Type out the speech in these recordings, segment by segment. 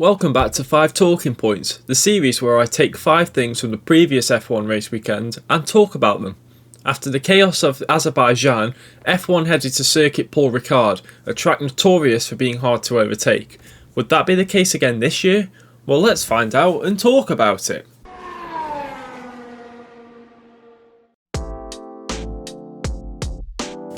Welcome back to 5 Talking Points, the series where I take 5 things from the previous F1 race weekend and talk about them. After the chaos of Azerbaijan, F1 headed to Circuit Paul Ricard, a track notorious for being hard to overtake. Would that be the case again this year? Well, let's find out and talk about it.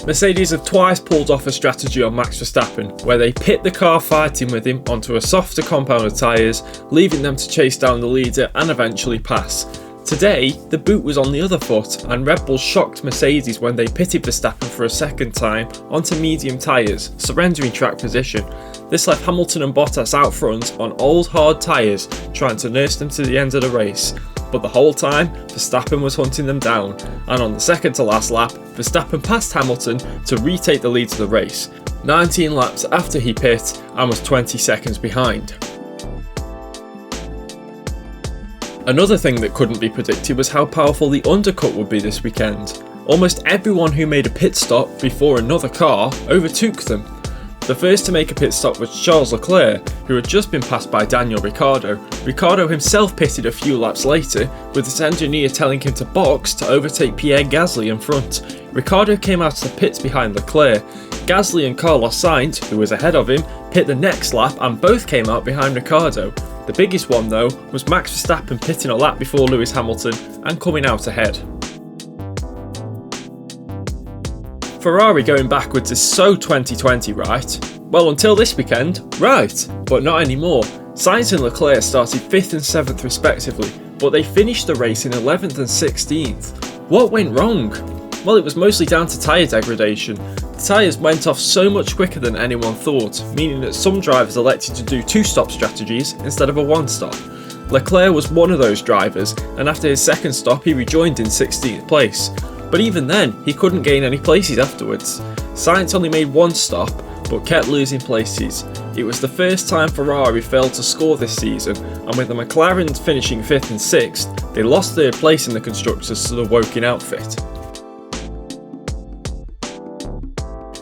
Mercedes have twice pulled off a strategy on Max Verstappen, where they pit the car fighting with him onto a softer compound of tyres, leaving them to chase down the leader and eventually pass. Today, the boot was on the other foot, and Red Bull shocked Mercedes when they pitted Verstappen for a second time onto medium tyres, surrendering track position. This left Hamilton and Bottas out front on old hard tyres, trying to nurse them to the end of the race. But the whole time, Verstappen was hunting them down, and on the second to last lap, Verstappen passed Hamilton to retake the lead of the race, 19 laps after he pit and was 20 seconds behind. Another thing that couldn't be predicted was how powerful the undercut would be this weekend. Almost everyone who made a pit stop before another car overtook them. The first to make a pit stop was Charles Leclerc, who had just been passed by Daniel Ricciardo. Ricciardo himself pitted a few laps later, with his engineer telling him to box to overtake Pierre Gasly in front. Ricciardo came out of the pits behind Leclerc. Gasly and Carlos Sainz, who was ahead of him, pit the next lap and both came out behind Ricciardo. The biggest one though was Max Verstappen pitting a lap before Lewis Hamilton and coming out ahead. Ferrari going backwards is so 2020, right? Well, until this weekend, right, but not anymore. Sainz and Leclerc started 5th and 7th respectively, but they finished the race in 11th and 16th. What went wrong? Well, it was mostly down to tyre degradation. The tyres went off so much quicker than anyone thought, meaning that some drivers elected to do 2-stop strategies instead of a 1-stop. Leclerc was one of those drivers, and after his second stop he rejoined in 16th place. But even then, he couldn't gain any places afterwards. Sainz only made 1 stop, but kept losing places. It was the first time Ferrari failed to score this season, and with the McLaren finishing 5th and 6th, they lost 3rd place in the Constructors to the Woking outfit.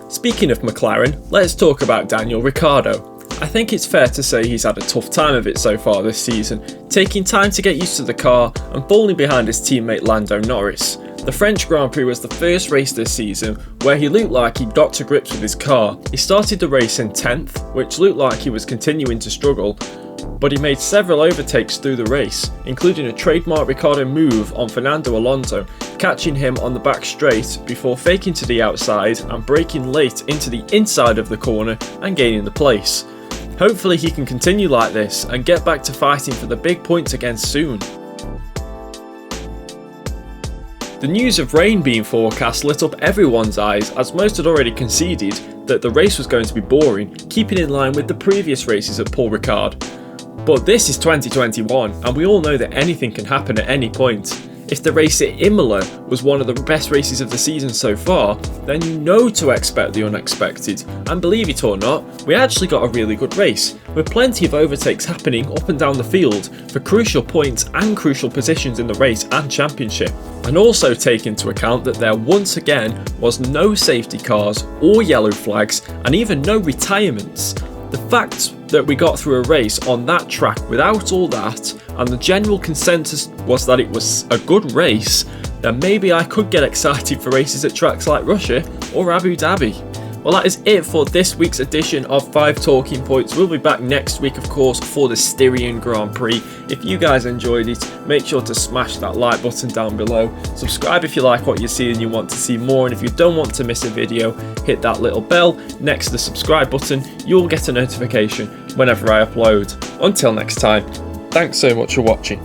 Speaking of McLaren, let's talk about Daniel Ricciardo. I think it's fair to say he's had a tough time of it so far this season, taking time to get used to the car and falling behind his teammate Lando Norris. The French Grand Prix was the first race this season where he looked like he got to grips with his car. He started the race in 10th, which looked like he was continuing to struggle, but he made several overtakes through the race, including a trademark Ricciardo move on Fernando Alonso, catching him on the back straight before faking to the outside and braking late into the inside of the corner and gaining the place. Hopefully he can continue like this and get back to fighting for the big points again soon. The news of rain being forecast lit up everyone's eyes, as most had already conceded that the race was going to be boring, keeping in line with the previous races at Paul Ricard. But this is 2021 and we all know that anything can happen at any point. If the race at Imola was one of the best races of the season so far, then you know to expect the unexpected. And believe it or not, we actually got a really good race, with plenty of overtakes happening up and down the field for crucial points and crucial positions in the race and championship. And also take into account that there once again was no safety cars or yellow flags and even no retirements. The fact that we got through a race on that track without all that, and the general consensus was that it was a good race, then maybe I could get excited for races at tracks like Russia or Abu Dhabi. Well, that is it for this week's edition of 5 Talking Points. We'll be back next week, of course, for the Styrian Grand Prix. If you guys enjoyed it, make sure to smash that like button down below. Subscribe if you like what you see and you want to see more. And if you don't want to miss a video, hit that little bell next to the subscribe button. You'll get a notification whenever I upload. Until next time, thanks so much for watching.